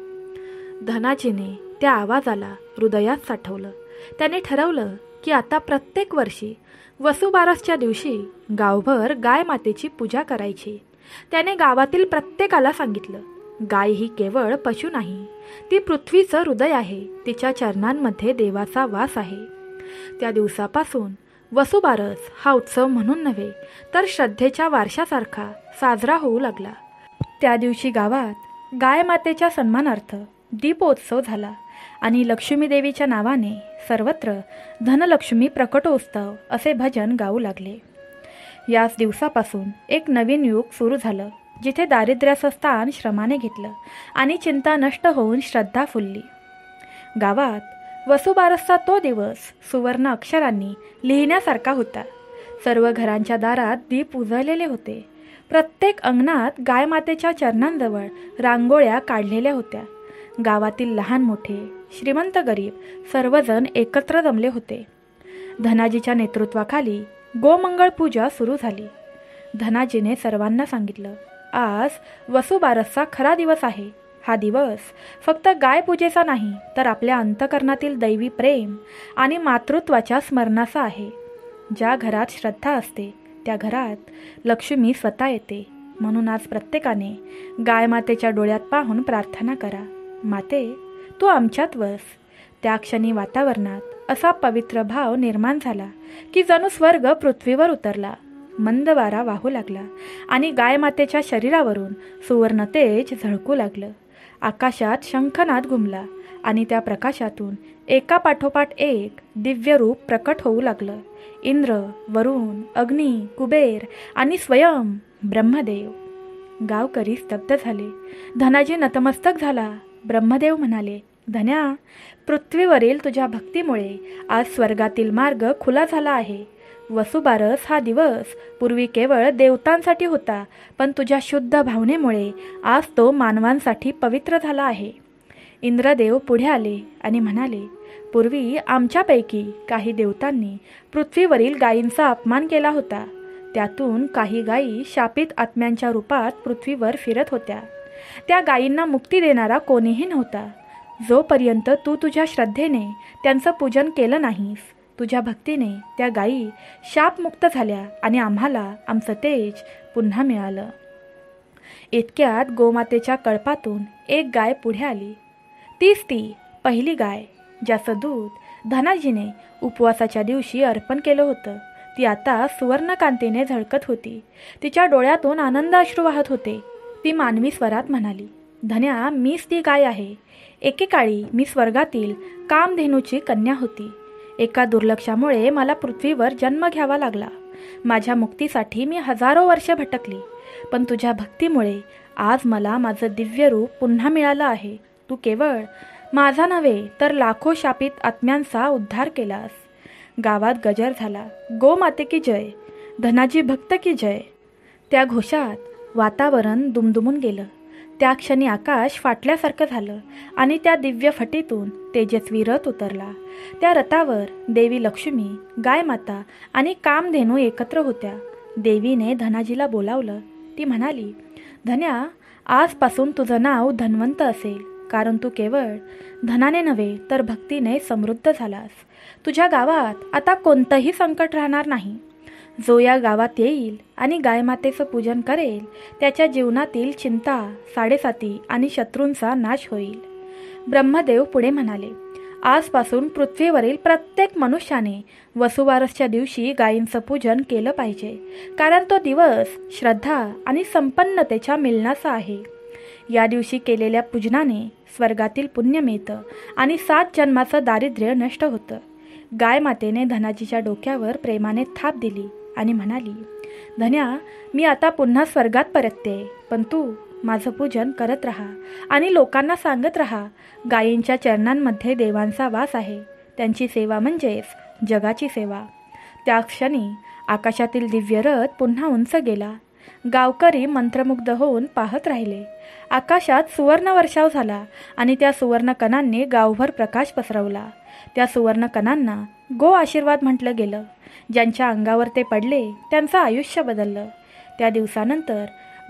धनाजीने त्या आवाजाला हृदयात साठवलं. त्याने ठरवलं की आता प्रत्येक वर्षी वसुबारसच्या दिवशी गावभर गाय मातेची पूजा करायची. त्याने गावातील प्रत्येकाला सांगितलं, गाय ही केवळ पशु नाही, ती पृथ्वीचं हृदय आहे. तिच्या चरणांमध्ये देवाचा वास आहे. त्या दिवसापासून वसुबारस हा उत्सव म्हणून नव्हे तर श्रद्धेच्या वारशासारखा साजरा होऊ लागला. त्या दिवशी गावात गाय मातेच्या सन्मानार्थ दीपोत्सव झाला आणि लक्ष्मी देवीच्या नावाने सर्वत्र धनलक्ष्मी प्रकटोत्सव असे भजन गाऊ लागले. याच दिवसापासून एक नवीन युग सुरू झालं, जिथे दारिद्र्याचं स्थान श्रमाने घेतलं आणि चिंता नष्ट होऊन श्रद्धा फुलली. गावात वसुबारसचा तो दिवस सुवर्ण अक्षरांनी लिहिण्यासारखा होता. सर्व घरांच्या दारात दीप उजळलेले होते. प्रत्येक अंगणात गायमातेच्या चरणांजवळ रांगोळ्या काढलेल्या होत्या. गावातील लहान मोठे, श्रीमंत गरीब सर्वजण एकत्र जमले होते. धनाजीच्या नेतृत्वाखाली गोमंगळ पूजा सुरू झाली. धनाजीने सर्वांना सांगितलं, आज वसुबारसचा खरा दिवस आहे. हा दिवस फक्त गाय पूजेचा नाही तर आपल्या अंतकरणातील दैवी प्रेम आणि मातृत्वाच्या स्मरणाचा आहे. ज्या घरात श्रद्धा असते त्या घरात लक्ष्मी स्वतः येते. म्हणून आज प्रत्येकाने गाय मातेच्या डोळ्यात पाहून प्रार्थना करा, माते तू आमच्यात वस. त्या क्षणी वातावरणात असा पवित्र भाव निर्माण झाला की जणू स्वर्ग पृथ्वीवर उतरला. मंद वारा वाहू लागला आणि गाय मातेच्या शरीरावरून सुवर्ण तेज झळकू लागलं. आकाशात शंखनाद घुमला आणि त्या प्रकाशातून एका पाठोपाठ एक दिव्य रूप प्रकट होऊ लागलं. इंद्र, वरुण, अग्नी, कुबेर आणि स्वयं ब्रह्मदेव. गावकरी स्तब्ध झाले. धनाजी नतमस्तक झाला. ब्रह्मदेव म्हणाले, धन्या, पृथ्वीवरील तुझ्या भक्तीमुळे आज स्वर्गातील मार्ग खुला झाला आहे. वसुबारस हा दिवस पूर्वी केवळ देवतांसाठी होता, पण तुझ्या शुद्ध भावनेमुळे आज तो मानवांसाठी पवित्र झाला आहे. इंद्रदेव पुढे आले आणि म्हणाले, पूर्वी आमच्यापैकी काही देवतांनी पृथ्वीवरील गायींचा अपमान केला होता. त्यातून काही गायी शापित आत्म्यांच्या रूपात पृथ्वीवर फिरत होत्या. त्या गायींना मुक्ती देणारा कोणीही नव्हता. जोपर्यंत तू तुझ्या श्रद्धेने त्यांचं पूजन केलं नाहीस, तुझ्या भक्तीने त्या गायी शापमुक्त झाल्या आणि आम्हाला आमचं तेज पुन्हा मिळालं. इतक्यात गोमातेच्या कळपातून एक गाय पुढे आली. तीच ती पहिली गाय ज्याचं दूध धनाजीने उपवासाच्या दिवशी अर्पण केलं होतं. ती आता सुवर्णकांतीने झळकत होती. तिच्या डोळ्यातून आनंद अश्रू वाहत होते. ती मानवी स्वरात म्हणाली, धन्या, मीच ती गाय आहे. एकेकाळी मी स्वर्गातील कामधेनूची कन्या होती. एका दुर्लक्षामुळे मला पृथ्वीवर जन्म घ्यावा लागला. माझ्या मुक्तीसाठी मी हजारो वर्ष भटकली, पण तुझ्या भक्तीमुळे आज मला माझं दिव्य रूप पुन्हा मिळालं आहे. तू केवळ माझा नव्हे तर लाखो शापित आत्म्यांचा उद्धार केलास. गावात गजर झाला. गोमाते की जय, धनाजी भक्त की जय. त्या घोषात वातावरण दुमदुमून गेलं. त्या क्षणी आकाश फाटल्यासारखं झालं आणि त्या दिव्य फटीतून तेजस्वी रथ उतरला. त्या रथावर देवी लक्ष्मी, गायमाता आणि कामधेनू एकत्र होत्या. देवीने धनाजीला बोलावलं. ती म्हणाली, धन्या, आजपासून तुझं नाव धन्वंत असेल. कारण तू केवळ धनाने नव्हे तर भक्तीने समृद्ध झालास. तुझ्या गावात आता कोणतंही संकट राहणार नाही. जो या गावात येईल आणि गायमातेचं पूजन करेल त्याच्या जीवनातील चिंता, साडेसाती आणि शत्रूंचा नाश होईल. ब्रह्मदेव पुढे म्हणाले, आजपासून पृथ्वीवरील प्रत्येक मनुष्याने वसुबारसच्या दिवशी गायींचं पूजन केलं पाहिजे, कारण तो दिवस श्रद्धा आणि संपन्नतेच्या मिलनाचा आहे. या दिवशी केलेल्या पूजनाने स्वर्गातील पुण्य मिळतं आणि 7 जन्माचं दारिद्र्य नष्ट होतं. गाय मातेने धनाजीच्या डोक्यावर प्रेमाने थाप दिली आणि म्हणाली, धन्या, मी आता पुन्हा स्वर्गात परतते, पण तू माझं पूजन करत राहा आणि लोकांना सांगत राहा, गायींच्या चरणांमध्ये देवांचा वास आहे. त्यांची सेवा म्हणजेच जगाची सेवा. त्या क्षणी आकाशातील दिव्य रथ पुन्हा उंच गेला. गावकरी मंत्रमुग्ध होऊन पाहत राहिले. आकाशात सुवर्ण वर्षाव झाला आणि त्या सुवर्ण कणांनी गावभर प्रकाश पसरवला. त्या सुवर्ण कणांना गो आशीर्वाद म्हटलं गेलं. ज्यांच्या अंगावर ते पडले त्यांचं आयुष्य बदललं. त्या दिवसानंतर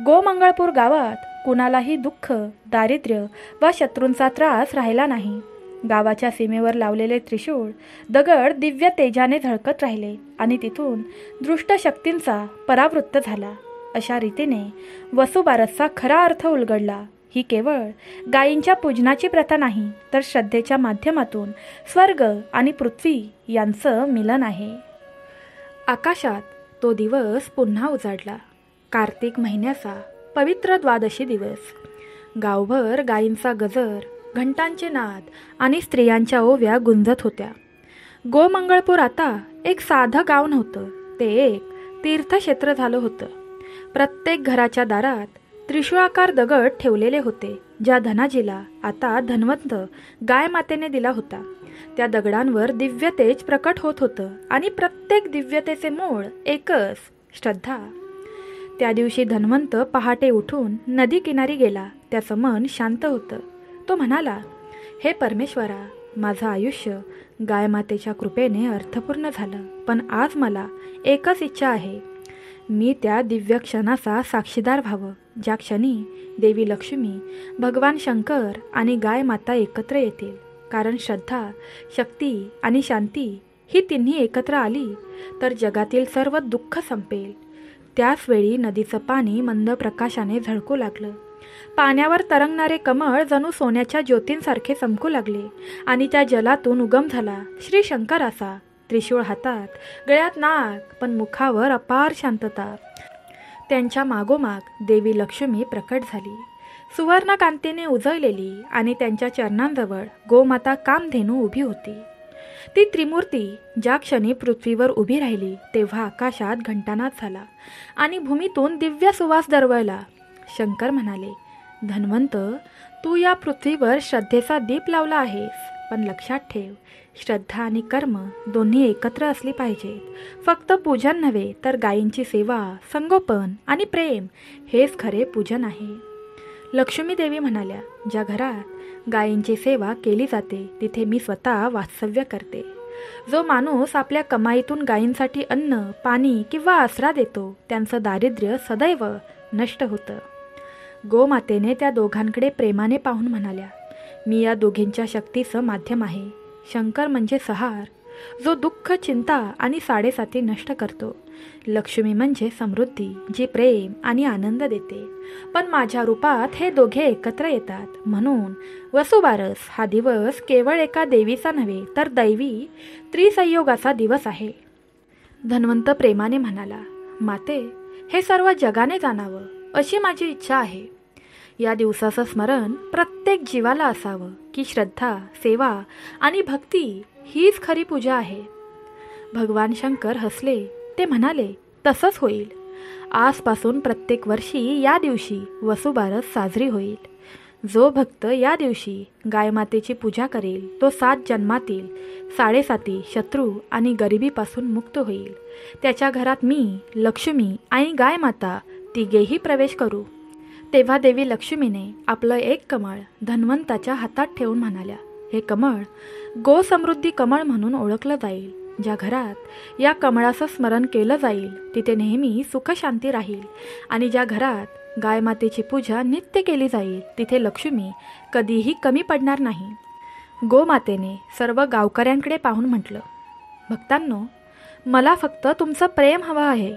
गोमंगळपूर गावात कुणालाही दुःख, दारिद्र्य व शत्रूंचा त्रास राहिला नाही. गावाच्या सीमेवर लावलेले त्रिशूळ दगड दिव्य तेजाने झळकत राहिले आणि तिथून दृष्ट शक्तींचा परावृत्त झाला. अशा रीतीने वसुबारसचा खरा अर्थ उलगडला. ही केवळ गायींच्या पूजनाची प्रथा नाही, तर श्रद्धेच्या माध्यमातून स्वर्ग आणि पृथ्वी यांचं मिलन आहे. आकाशात तो दिवस पुन्हा उजाडला. कार्तिक महिन्याचा पवित्र द्वादशी दिवस. गावभर गायींचा गजर, घंटांचे नाद आणि स्त्रियांच्या ओव्या गुंजत होत्या. गोमंगळपूर आता एक साधं गाव नव्हतं, ते एक तीर्थक्षेत्र झालं होतं. प्रत्येक घराच्या दारात त्रिशूळाकार दगड ठेवलेले होते, ज्या धनाजीला आता धन्वंत गाय मातेने दिला होता. त्या दगडांवर दिव्य तेज प्रकट होत होतं आणि प्रत्येक दिव्यतेचे मूळ एकच, श्रद्धा. त्या दिवशी धन्वंत पहाटे उठून नदी किनारी गेला. त्याचं मन शांत होतं. तो म्हणाला, हे परमेश्वरा, माझं आयुष्य गायमातेच्या कृपेने अर्थपूर्ण झालं, पण आज मला एकच इच्छा आहे. मी त्या दिव्य क्षणाचा साक्षीदार व्हावं, ज्या क्षणी देवी लक्ष्मी, भगवान शंकर आणि गाय माता एकत्र येतील. कारण श्रद्धा, शक्ती आणि शांती ही तिन्ही एकत्र आली तर जगातील सर्व दुःख संपेल. त्याच वेळी नदीचं पाणी मंद प्रकाशाने झळकू लागलं. पाण्यावर तरंगणारे कमळ जणू सोन्याच्या ज्योतींसारखे चमकू लागले आणि त्या जलातून उगम झाला श्री शंकराचा. त्रिशूळ हातात, गळ्यात नाग, पण मुखावर अपार शांतता. त्यांच्या मागोमाग देवी लक्ष्मी प्रकट झाली, सुवर्ण कांतीने उजळलेली, आणि त्यांच्या चरणांजवळ गोमाता कामधेनू उभी होती. ती त्रिमूर्ती ज्या क्षणी पृथ्वीवर उभी राहिली तेव्हा आकाशात घंटानाद झाला आणि भूमीतून दिव्य सुवास दरवळला. शंकर म्हणाले, धन्वंत, तू या पृथ्वीवर श्रद्धेचा दीप लावला आहेस, पण लक्षात ठेव, श्रद्धा आणि कर्म दोन्ही एकत्र असली पाहिजेत. फक्त पूजन नव्हे तर गायींची सेवा, संगोपन आणि प्रेम हेच खरे पूजन आहे. लक्ष्मी देवी म्हणाल्या, ज्या घरात गायींची सेवा केली जाते तिथे मी स्वतः वास्तव्य करते. जो माणूस आपल्या कमाईतून गायींसाठी अन्न, पाणी किंवा आसरा देतो त्यांचं दारिद्र्य सदैव नष्ट होतं. गोमातेने त्या दोघांकडे प्रेमाने पाहून म्हणाल्या, मी या दोघींच्या शक्तीचं माध्यम आहे. शंकर म्हणजे सहार, जो दुःख, चिंता आणि साडेसाती नष्ट करतो. लक्ष्मी म्हणजे समृद्धी, जी प्रेम आणि आनंद देते. पण माझ्या रूपात हे दोघे एकत्र येतात. म्हणून वसुबारस हा दिवस केवळ एका देवीचा नव्हे तर दैवी त्रिसंयोगाचा दिवस आहे. धन्वंत प्रेमाने म्हणाला, माते, हे सर्व जगाने जाणावं अशी माझी इच्छा आहे. या दिवसाचं स्मरण प्रत्येक जीवाला असावं की श्रद्धा, सेवा आणि भक्ती हीच खरी पूजा आहे. भगवान शंकर हसले. ते म्हणाले, तसंच होईल. आजपासून प्रत्येक वर्षी या दिवशी वसुबारस साजरी होईल. जो भक्त या दिवशी गायमातेची पूजा करेल तो 7 जन्मातील साडेसाती, शत्रू आणि गरिबीपासून मुक्त होईल. त्याच्या घरात मी, लक्ष्मी आणि गायमाता तिघेही प्रवेश करू. तेव्हा देवी लक्ष्मीने आपलं एक कमळ धन्वंताच्या हातात ठेवून म्हणाल्या, हे कमळ गो समृद्धी कमळ म्हणून ओळखलं जाईल. ज्या घरात या कमळाचं स्मरण केलं जाईल तिथे नेहमी सुख शांती राहील, आणि ज्या घरात गाय मातेची पूजा नित्य केली जाईल, तिथे लक्ष्मी कधीही कमी पडणार नाही. गोमातेने सर्व गावकऱ्यांकडे पाहून म्हटलं, भक्तांनो, मला फक्त तुमचं प्रेम हवं आहे.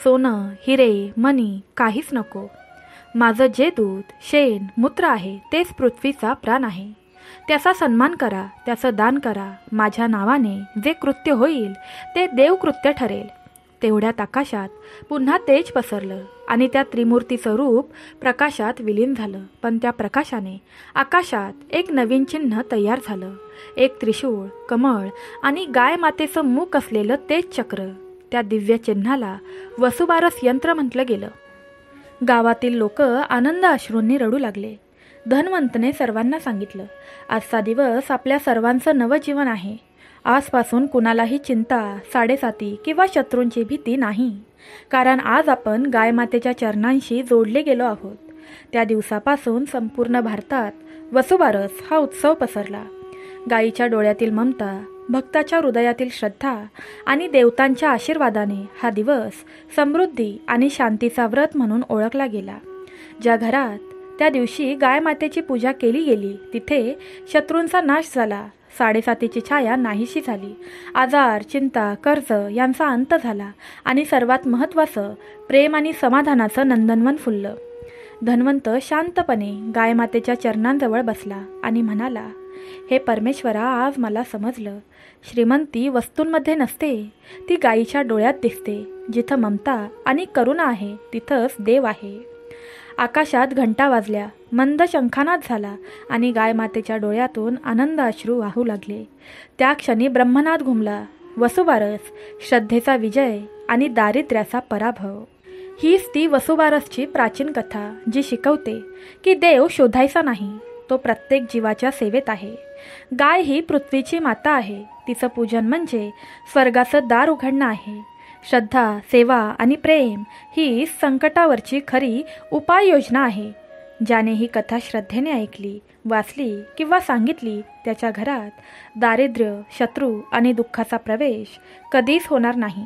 सोनं, हिरे, मणी काहीच नको. माझं जे दूध, शेण, मूत्र आहे तेच पृथ्वीचा प्राण आहे. त्याचा सन्मान करा, त्याचं दान करा. माझ्या नावाने जे कृत्य होईल ते देवकृत्य ठरेल. तेवढ्यात आकाशात पुन्हा तेज पसरलं आणि त्या त्रिमूर्तीचं रूप प्रकाशात विलीन झालं. पण त्या प्रकाशाने आकाशात एक नवीन चिन्ह तयार झालं. एक त्रिशूळ, कमळ आणि गाय मातेचं मुख असलेलं तेज चक्र. त्या दिव्य चिन्हाला वसुबारस यंत्र म्हटलं गेलं. गावातील लोक आनंद अश्रूंनी रडू लागले. धन्वंतने सर्वांना सांगितलं, आजचा दिवस आपल्या सर्वांचं नवजीवन आहे. आजपासून कुणालाही चिंता, साडेसाती किंवा शत्रूंची भीती नाही. कारण आज आपण गायमातेच्या चरणांशी जोडले गेलो आहोत. त्या दिवसापासून संपूर्ण भारतात वसुबारस हा उत्सव पसरला. गायीच्या डोळ्यातील ममता, भक्ताच्या हृदयातील श्रद्धा आणि देवतांच्या आशीर्वादाने हा दिवस समृद्धी आणि शांतीचा व्रत म्हणून ओळखला गेला. ज्या घरात त्या दिवशी गायमातेची पूजा केली गेली तिथे शत्रूंचा नाश झाला. साडेसातीची छाया नाहीशी झाली. आजार, चिंता, कर्ज यांचा अंत झाला आणि सर्वात महत्त्वाचं प्रेम आणि समाधानाचं नंदनवन फुललं. धन्वंत शांतपणे गायमातेच्या चरणांजवळ बसला आणि म्हणाला, हे परमेश्वरा, आज मला समजलं, श्रीमंती वस्तूंमध्ये नसते, ती गायीच्या डोळ्यात दिसते. जिथं ममता आणि करुणा आहे तिथंच देव आहे. आकाशात घंटा वाजल्या, मंद शंखानाद झाला आणि गायमातेच्या डोळ्यातून आनंद अश्रू वाहू लागले. त्या क्षणी ब्रह्मनाद घुमला. वसुबारस, श्रद्धेचा विजय आणि दारिद्र्याचा पराभव. हीच ती वसुबारसची प्राचीन कथा, जी शिकवते की देव शोधायचा नाही, तो प्रत्येक जीवाच्या सेवेत आहे. गाय ही पृथ्वीची माता आहे. तिचं पूजन म्हणजे स्वर्गाचं दार उघडणं आहे. श्रद्धा, सेवा आणि प्रेम ही संकटावरची खरी उपाययोजना आहे. ज्याने ही कथा श्रद्धेने ऐकली, वाचली किंवा सांगितली त्याच्या घरात दारिद्र्य, शत्रू आणि दुःखाचा प्रवेश कधीच होणार नाही.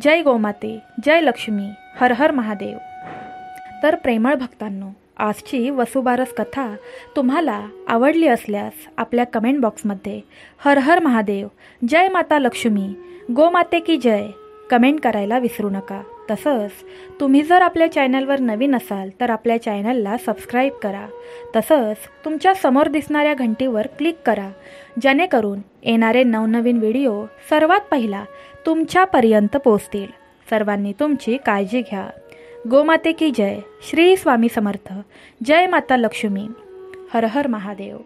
जय गोमाते, जय लक्ष्मी, हर हर महादेव. तर प्रेमळ भक्तांनो, आजची वसुबारस कथा तुम्हाला आवडली असल्यास आपल्या कमेंट बॉक्समध्ये हर हर महादेव, जय माता लक्ष्मी, गोमाते की जय कमेंट करायला विसरू नका. तसंच तुम्ही जर आपल्या चॅनलवर नवीन असाल तर आपल्या चॅनलला सबस्क्राईब करा. तसंच तुमच्या समोर दिसणाऱ्या घंटीवर क्लिक करा, जेणेकरून येणारे नवनवीन व्हिडिओ सर्वात पहिला तुमच्यापर्यंत पोहोचतील. सर्वांनी तुमची काळजी घ्या. गोमाते की जय. श्री स्वामी समर्थ. जय माता लक्ष्मी. हर हर महादेव.